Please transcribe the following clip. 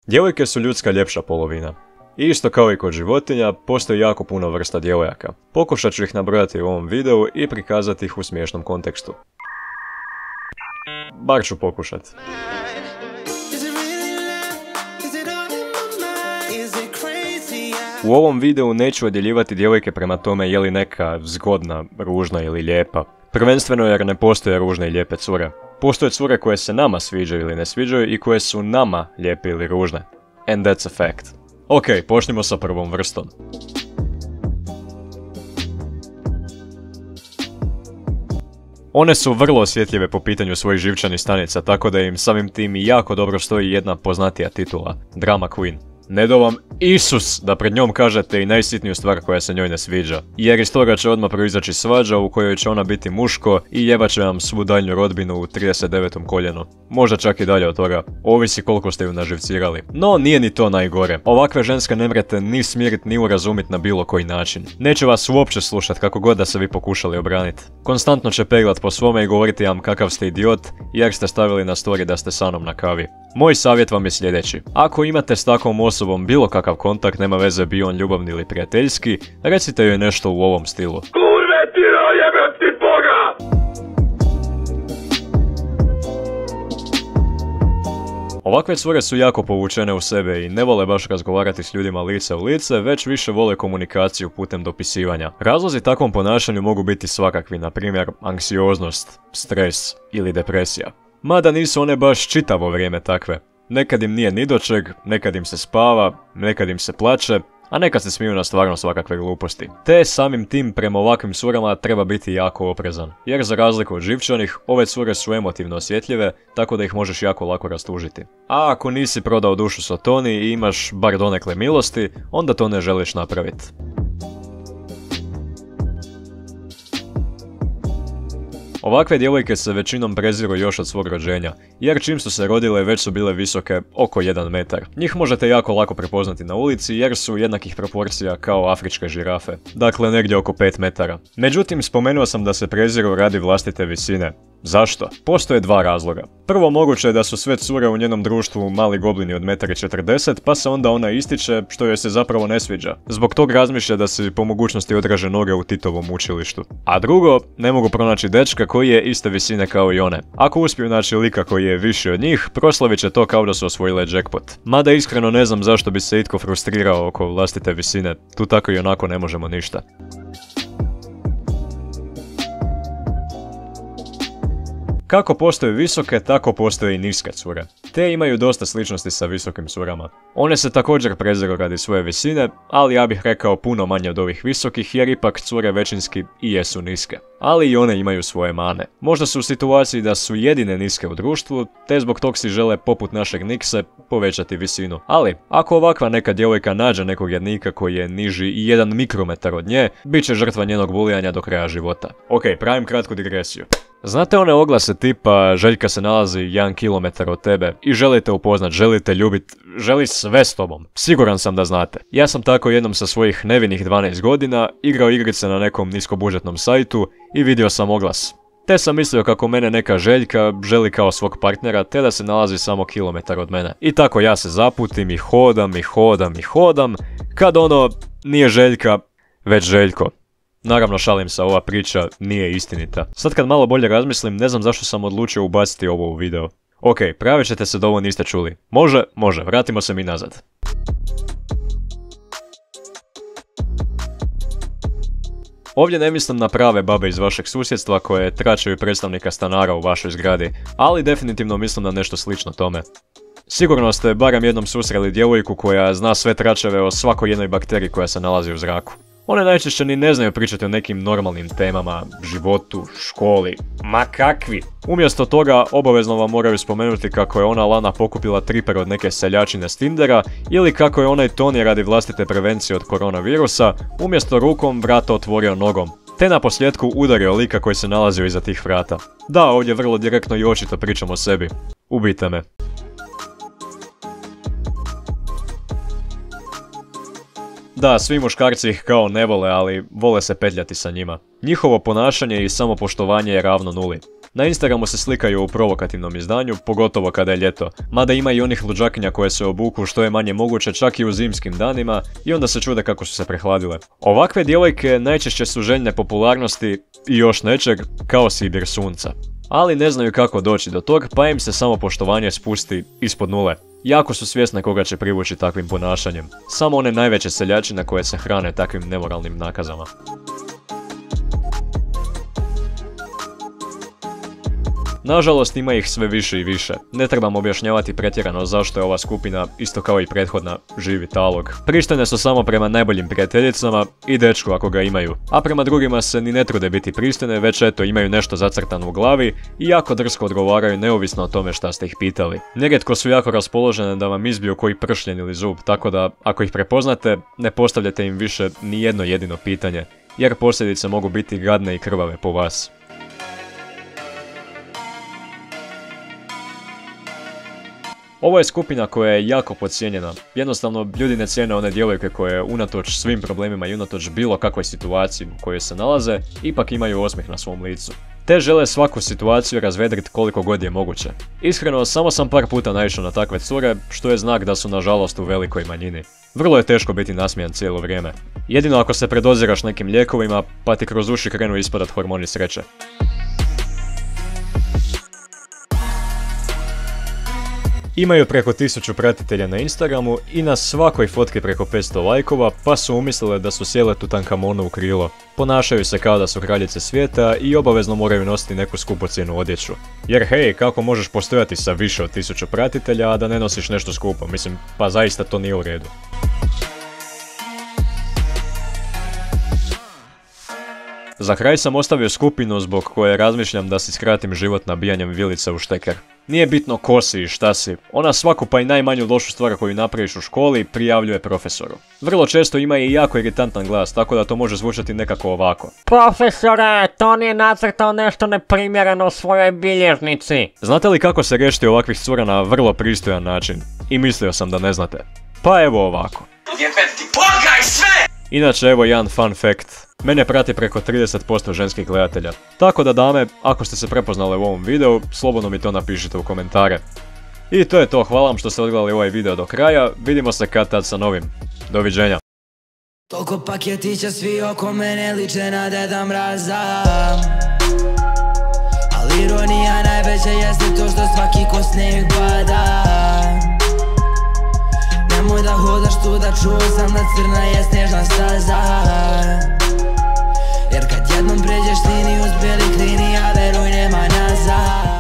Djevojke su ljudska ljepša polovina. I isto kao i kod životinja, postoji jako puno vrsta djevojaka. Pokušat ću ih nabrojati u ovom videu i prikazati ih u smiješnom kontekstu. Bar ću pokušat. U ovom videu neću odjeljivati djevojke prema tome je li neka zgodna, ružna ili lijepa. Prvenstveno jer ne postoje ružne i lijepe cure. Postoje cure koje se nama sviđaju ili ne sviđaju i koje su nama lijepe ili ružne. And that's a fact. Ok, počnimo sa prvom vrstom. One su vrlo osjetljive po pitanju svojih živčanih stanica, tako da im samim tim jako dobro stoji jedna poznatija titula, Drama Queen. Ne do vam Isus da pred njom kažete i najsitniju stvar koja se njoj ne sviđa, jer iz toga će odmah proizaći svađa u kojoj će ona biti muško i jebat će vam svu daljnju rodbinu u 39. koljenu. Možda čak i dalje od toga, ovisi koliko ste ju naživcirali. No nije ni to najgore, ovakve ženske ne mrete ni smirit ni urazumit na bilo koji način. Neće vas uopće slušat kako god da se vi pokušali obraniti. Konstantno će peglat po svome i govoriti vam kakav ste idiot jer ste stavili na story da ste sa mnom na kavi. Moj savjet vam je sljedeći. Ako imate s takvom osobom bilo kakav kontakt, nema veze bio on ljubavni ili prijateljski, recite joj nešto u ovom stilu. Kurve ti jebem ti Boga! Ovakve cure su jako povučene u sebe i ne vole baš razgovarati s ljudima lice u lice, već više vole komunikaciju putem dopisivanja. Razlozi takvom ponašanju mogu biti svakakvi, na primjer anksioznost, stres ili depresija. Mada nisu one baš čitavo vrijeme takve. Nekad im nije ni do čeg, nekad im se spava, nekad im se plače, a nekad se smiju na stvarno svakakve gluposti. Te samim tim prema ovakvim curama treba biti jako oprezan, jer za razliku od živčanih, ove cure su emotivno osjetljive, tako da ih možeš jako lako rastužiti. A ako nisi prodao dušu Sotoni i imaš bar donekle milosti, onda to ne želiš napraviti. Ovakve djevojke se većinom preziru još od svog rođenja, jer čim su se rodile već su bile visoke oko 1 metar. Njih možete jako lako prepoznati na ulici jer su jednakih proporcija kao afričke žirafe, dakle negdje oko 5 metara. Međutim, spomenuo sam da se preziru radi vlastite visine. Zašto? Postoje dva razloga. Prvo, moguće je da su sve cure u njenom društvu mali goblini od 1,40 m, pa se onda ona ističe što joj se zapravo ne sviđa. Zbog tog razmišlja da si po mogućnosti odraže noge u Titovom učilištu. A drugo, ne mogu pronaći dečka koji je iste visine kao i one. Ako uspiju naći lika koji je viši od njih, proslavit će to kao da su osvojile jackpot. Mada iskreno ne znam zašto bi se itko frustrirao oko vlastite visine, tu tako i onako ne možemo ništa. Kako postoje visoke, tako postoje i niske cure. Te imaju dosta sličnosti sa visokim curama. One se također preziru radi svoje visine, ali ja bih rekao puno manje od ovih visokih jer ipak cure većinski i jesu niske. Ali i one imaju svoje mane. Možda su u situaciji da su jedine niske u društvu, te zbog tog si žele poput našeg Nikse povećati visinu. Ali, ako ovakva neka djevojka nađe nekog jednika koji je niži i 1 mikrometar od nje, bit će žrtva njenog bulijanja do kraja života. Ok, pravim kratku digresiju. Znate one oglase tipa Željka se nalazi 1 kilometar od tebe i želite upoznat, želite ljubit, želi sve s tobom. Siguran sam da znate. Ja sam tako jednom sa svojih nevinih 12 godina igrao igrice na nekom niskobudžetnom sajtu i vidio sam oglas. Te sam mislio kako mene neka Željka želi kao svog partnera te da se nalazi samo kilometar od mene. I tako ja se zaputim i hodam, kad ono nije Željka, već Željko. Naravno šalim se, ova priča nije istinita. Sad kad malo bolje razmislim, ne znam zašto sam odlučio ubaciti ovo u video. Ok, pravit ćete se da ovo niste čuli. Može, vratimo se mi nazad. Ovdje ne mislim na prave babe iz vašeg susjedstva koje tračaju predstavnika stanara u vašoj zgradi, ali definitivno mislim na nešto slično tome. Sigurno ste barem jednom susreli djevojku koja zna sve tračeve o svakoj jednoj bakteriji koja se nalazi u zraku. One najčešće ni ne znaju pričati o nekim normalnim temama, životu, školi, ma kakvi. Umjesto toga obavezno vam moraju spomenuti kako je ona Lana pokupila triper od neke seljačine s Tindera ili kako je onaj Tony radi vlastite prevencije od koronavirusa umjesto rukom vrata otvorio nogom. Te na posljedku udario lika koji se nalazio iza tih vrata. Da, ovdje vrlo direktno i očito pričam o sebi. Ubijte me. Da, svi muškarci ih kao ne vole, ali vole se petljati sa njima. Njihovo ponašanje i samopoštovanje je ravno nuli. Na Instagramu se slikaju u provokativnom izdanju, pogotovo kada je ljeto, mada ima i onih luđakinja koje se obuku što je manje moguće čak i u zimskim danima i onda se čude kako su se prehladile. Ovakve djevojke najčešće su željne popularnosti i još nečeg kao sibir sunca. Ali ne znaju kako doći do tog, pa im se samopoštovanje spusti ispod nule. Jako su svjesne koga će privući takvim ponašanjem. Samo one najveće seljačine koje se hrane takvim nemoralnim nakazama. Nažalost ima ih sve više i više. Ne trebam objašnjavati pretjerano zašto je ova skupina, isto kao i prethodna, živi talog. Pristojne su samo prema najboljim prijateljicama i dečku ako ga imaju. A prema drugima se ni ne trude biti pristojne, već eto imaju nešto zacrtano u glavi i jako drsko odgovaraju neovisno o tome šta ste ih pitali. Nerijetko su jako raspoložene da vam izbiju koji pršljen ili zub, tako da ako ih prepoznate, ne postavljate im više ni jedno jedino pitanje, jer posljedice mogu biti gadne i krvave po vas. Ovo je skupina koja je jako podcijenjena. Jednostavno, ljudi ne cijene one djevojke koje unatoč svim problemima i unatoč bilo kakvoj situaciji u kojoj se nalaze, ipak imaju osmijeh na svom licu. Te žele svaku situaciju razvedriti koliko god je moguće. Iskreno, samo sam par puta naišao na takve cure, što je znak da su nažalost u velikoj manjini. Vrlo je teško biti nasmijan cijelo vrijeme. Jedino ako se predoziraš nekim lijekovima, pa ti kroz uši krenu ispadat hormoni sreće. Imaju preko 1000 pratitelja na Instagramu i na svakoj fotki preko 500 lajkova, pa su umislile da su sjele Tutankamonu u krilo. Ponašaju se kao da su kraljice svijeta i obavezno moraju nositi neku skupocjenu odjeću. Jer hej, kako možeš postojati sa više od 1000 pratitelja, a da ne nosiš nešto skupo? Mislim, pa zaista to nije u redu. Za kraj sam ostavio skupinu zbog koje razmišljam da si skratim život nabijanjem vilica u šteker. Nije bitno ko si i šta si, ona svaku pa i najmanju lošu stvar koju napraviš u školi prijavljuje profesoru. Vrlo često ima i jako iritantan glas, tako da to može zvučati nekako ovako. Profesore, to nije nacrtao nešto neprimjereno u svojoj bilježnici. Znate li kako se riješiti ovakvih cura na vrlo pristojan način? I mislio sam da ne znate. Pa evo ovako. Inače evo jedan fun fact. Mene prati preko 30% ženskih gledatelja. Tako da dame, ako ste se prepoznale u ovom videu, slobodno mi to napišite u komentare. I to je to, hvala vam što ste odgledali ovaj video do kraja, vidimo se kad tad sa novim. Doviđenja. Toliko paketića svi oko mene liče na Deda Mraza. Ali ironija najveća jeste to što svaki ko snijeg pada. Nemoj da hodaš tu da čuo sam da crna je snježna staza. Jer kad jednom pređeš liniju s bijelih linija, veruj nema nazad.